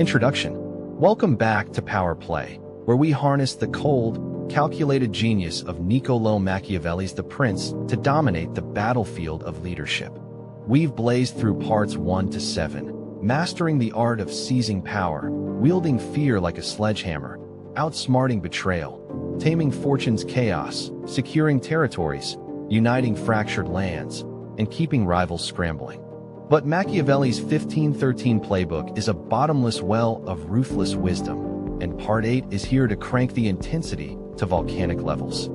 Introduction. Welcome back to Power Play, where we harness the cold, calculated genius of Niccolò Machiavelli's The Prince to dominate the battlefield of leadership. We've blazed through parts 1 to 7, mastering the art of seizing power, wielding fear like a sledgehammer, outsmarting betrayal, taming fortune's chaos, securing territories, uniting fractured lands, and keeping rivals scrambling. But Machiavelli's 1513 playbook is a bottomless well of ruthless wisdom, and Part 8 is here to crank the intensity to volcanic levels.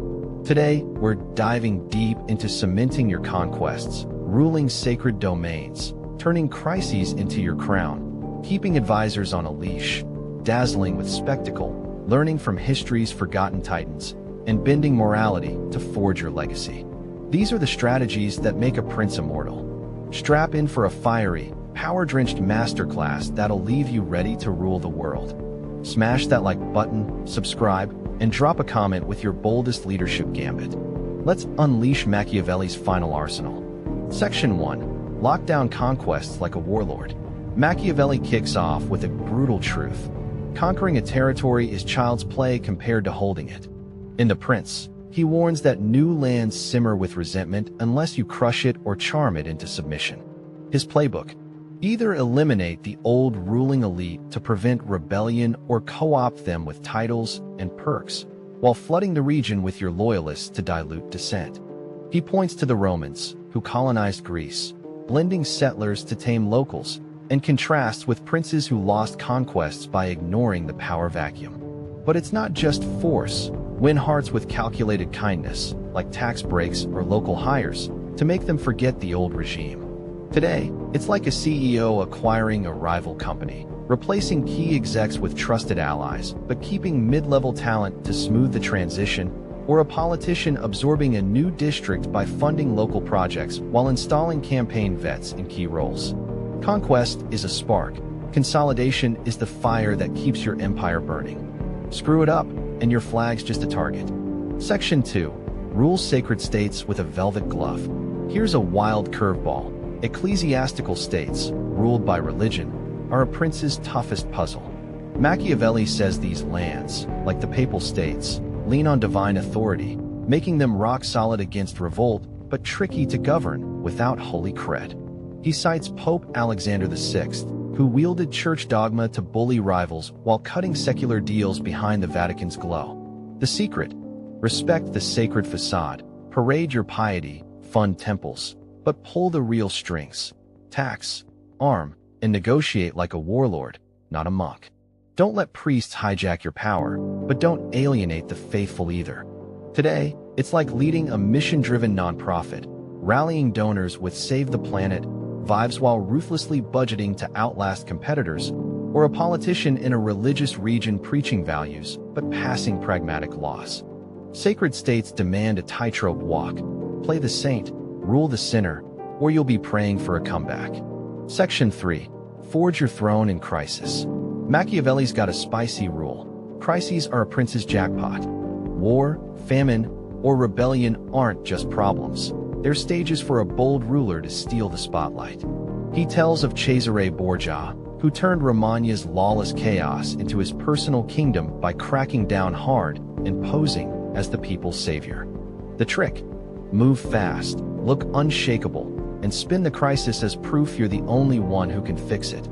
Today, we're diving deep into cementing your conquests, ruling sacred domains, turning crises into your crown, keeping advisors on a leash, dazzling with spectacle, learning from history's forgotten titans, and bending morality to forge your legacy. These are the strategies that make a prince immortal. Strap in for a fiery, power-drenched masterclass that'll leave you ready to rule the world. Smash that like button, subscribe, and drop a comment with your boldest leadership gambit. Let's unleash Machiavelli's final arsenal. Section 1. Lock down conquests like a warlord. Machiavelli kicks off with a brutal truth. Conquering a territory is child's play compared to holding it. In The Prince, he warns that new lands simmer with resentment unless you crush it or charm it into submission. His playbook: either eliminate the old ruling elite to prevent rebellion or co-opt them with titles and perks, while flooding the region with your loyalists to dilute dissent. He points to the Romans, who colonized Greece, blending settlers to tame locals, and contrasts with princes who lost conquests by ignoring the power vacuum. But it's not just force. Win hearts with calculated kindness, like tax breaks or local hires, to make them forget the old regime. Today, it's like a CEO acquiring a rival company, replacing key execs with trusted allies, but keeping mid-level talent to smooth the transition, or a politician absorbing a new district by funding local projects while installing campaign vets in key roles. Conquest is a spark. Consolidation is the fire that keeps your empire burning. Screw it up, and your flag's just a target. Section 2. Rule sacred states with a velvet glove. Here's a wild curveball. Ecclesiastical states, ruled by religion, are a prince's toughest puzzle. Machiavelli says these lands, like the papal states, lean on divine authority, making them rock solid against revolt, but tricky to govern without holy cred. He cites Pope Alexander VI, who wielded church dogma to bully rivals while cutting secular deals behind the Vatican's glow. The secret: respect the sacred facade, parade your piety, fund temples, but pull the real strings. Tax, arm, and negotiate like a warlord, not a monk. Don't let priests hijack your power, but don't alienate the faithful either. Today, it's like leading a mission-driven nonprofit, rallying donors with Save the Planet vibes while ruthlessly budgeting to outlast competitors, or a politician in a religious region preaching values but passing pragmatic laws. Sacred states demand a tightrope walk. Play the saint, rule the sinner, or you'll be praying for a comeback. Section 3. Forge your throne in crisis. Machiavelli's got a spicy rule. Crises are a prince's jackpot. War, famine, or rebellion aren't just problems. They're stages for a bold ruler to steal the spotlight. He tells of Cesare Borgia, who turned Romagna's lawless chaos into his personal kingdom by cracking down hard and posing as the people's savior. The trick: move fast, look unshakable, and spin the crisis as proof you're the only one who can fix it.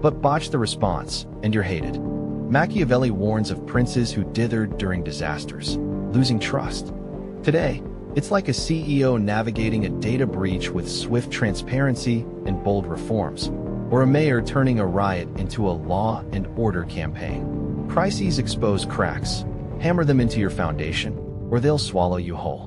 But botch the response, and you're hated. Machiavelli warns of princes who dithered during disasters, losing trust. Today, it's like a CEO navigating a data breach with swift transparency and bold reforms, or a mayor turning a riot into a law and order campaign. Crises expose cracks. Hammer them into your foundation, or they'll swallow you whole.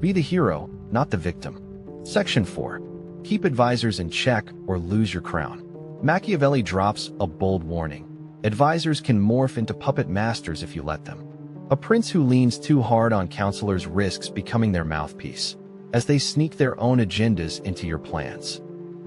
Be the hero, not the victim. Section 4. Keep advisors in check or lose your crown. Machiavelli drops a bold warning. Advisors can morph into puppet masters if you let them. A prince who leans too hard on counselors risks becoming their mouthpiece, as they sneak their own agendas into your plans.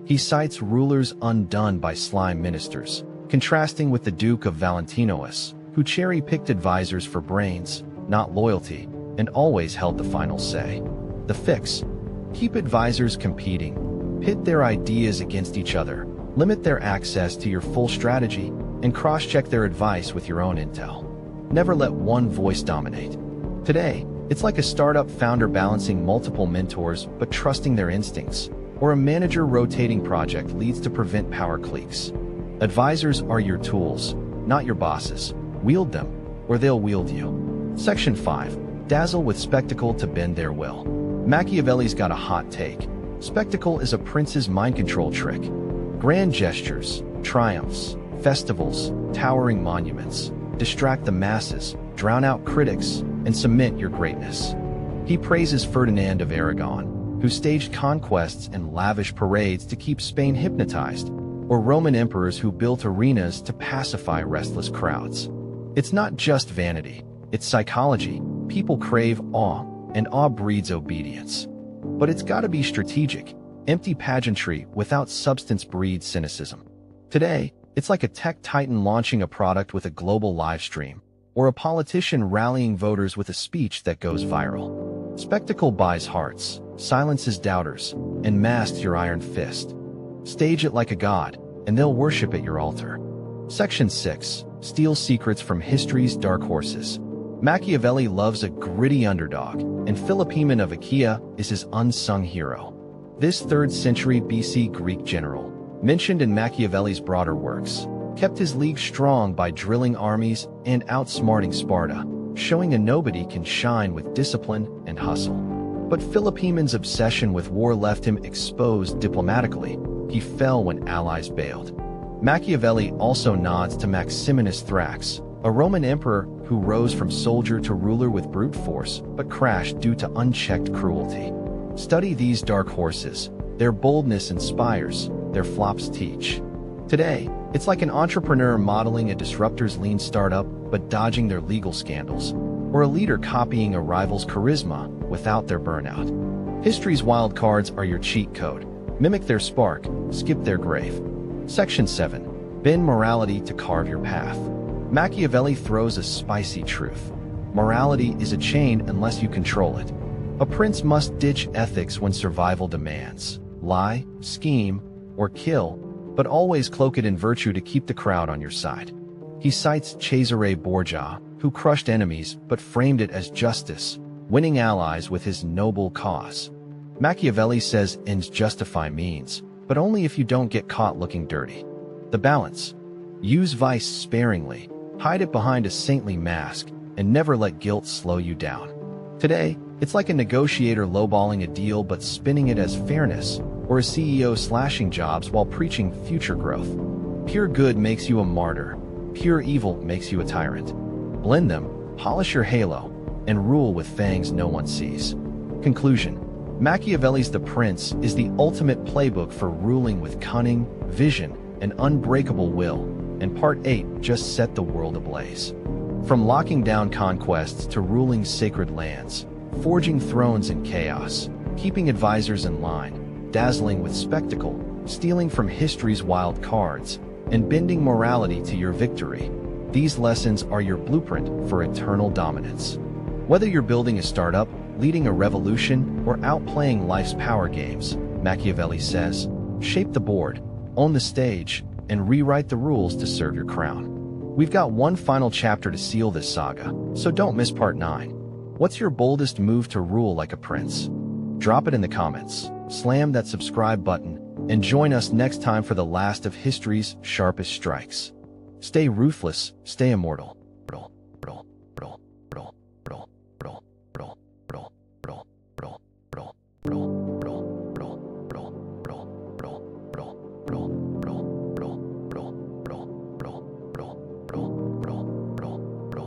He cites rulers undone by slime ministers, contrasting with the Duke of Valentinois, who cherry-picked advisors for brains, not loyalty, and always held the final say. The fix: keep advisors competing, pit their ideas against each other, limit their access to your full strategy, and cross-check their advice with your own intel. Never let one voice dominate. Today, it's like a startup founder balancing multiple mentors but trusting their instincts, or a manager rotating project leads to prevent power cliques. Advisors are your tools, not your bosses. Wield them, or they'll wield you. Section 5. Dazzle with spectacle to bend their will. Machiavelli's got a hot take. Spectacle is a prince's mind control trick. Grand gestures, triumphs, festivals, towering monuments distract the masses, drown out critics, and cement your greatness. He praises Ferdinand of Aragon, who staged conquests and lavish parades to keep Spain hypnotized, or Roman emperors who built arenas to pacify restless crowds. It's not just vanity, it's psychology. People crave awe, and awe breeds obedience. But it's gotta be strategic. Empty pageantry without substance breeds cynicism. Today, it's like a tech titan launching a product with a global live stream, or a politician rallying voters with a speech that goes viral. Spectacle buys hearts, silences doubters, and masks your iron fist. Stage it like a god, and they'll worship at your altar. Section 6. Steal secrets from history's dark horses. Machiavelli loves a gritty underdog, and Philopoemen of Achaia is his unsung hero. This 3rd century BC Greek general, mentioned in Machiavelli's broader works, kept his league strong by drilling armies and outsmarting Sparta, showing a nobody can shine with discipline and hustle. But Philopoemen's obsession with war left him exposed diplomatically. He fell when allies bailed. Machiavelli also nods to Maximinus Thrax, a Roman emperor who rose from soldier to ruler with brute force but crashed due to unchecked cruelty. Study these dark horses. Their boldness inspires, their flops teach. Today, it's like an entrepreneur modeling a disruptor's lean startup but dodging their legal scandals, or a leader copying a rival's charisma without their burnout. History's wild cards are your cheat code. Mimic their spark, skip their grave. Section 7. Bend morality to carve your path. Machiavelli throws a spicy truth. Morality is a chain unless you control it. A prince must ditch ethics when survival demands. Lie, scheme, or kill, but always cloak it in virtue to keep the crowd on your side. He cites Cesare Borgia, who crushed enemies but framed it as justice, winning allies with his noble cause. Machiavelli says ends justify means, but only if you don't get caught looking dirty. The balance. Use vice sparingly, hide it behind a saintly mask, and never let guilt slow you down. Today, it's like a negotiator lowballing a deal but spinning it as fairness, or a CEO slashing jobs while preaching future growth. Pure good makes you a martyr. Pure evil makes you a tyrant. Blend them, polish your halo, and rule with fangs no one sees. Conclusion. Machiavelli's The Prince is the ultimate playbook for ruling with cunning, vision, and unbreakable will, and Part 8 just set the world ablaze. From locking down conquests to ruling sacred lands, forging thrones in chaos, keeping advisors in line, dazzling with spectacle, stealing from history's wild cards, and bending morality to your victory. These lessons are your blueprint for eternal dominance. Whether you're building a startup, leading a revolution, or outplaying life's power games, Machiavelli says, shape the board, own the stage, and rewrite the rules to serve your crown. We've got one final chapter to seal this saga, so don't miss Part 9. What's your boldest move to rule like a prince? Drop it in the comments, slam that subscribe button, and join us next time for the last of history's sharpest strikes. Stay ruthless, stay immortal.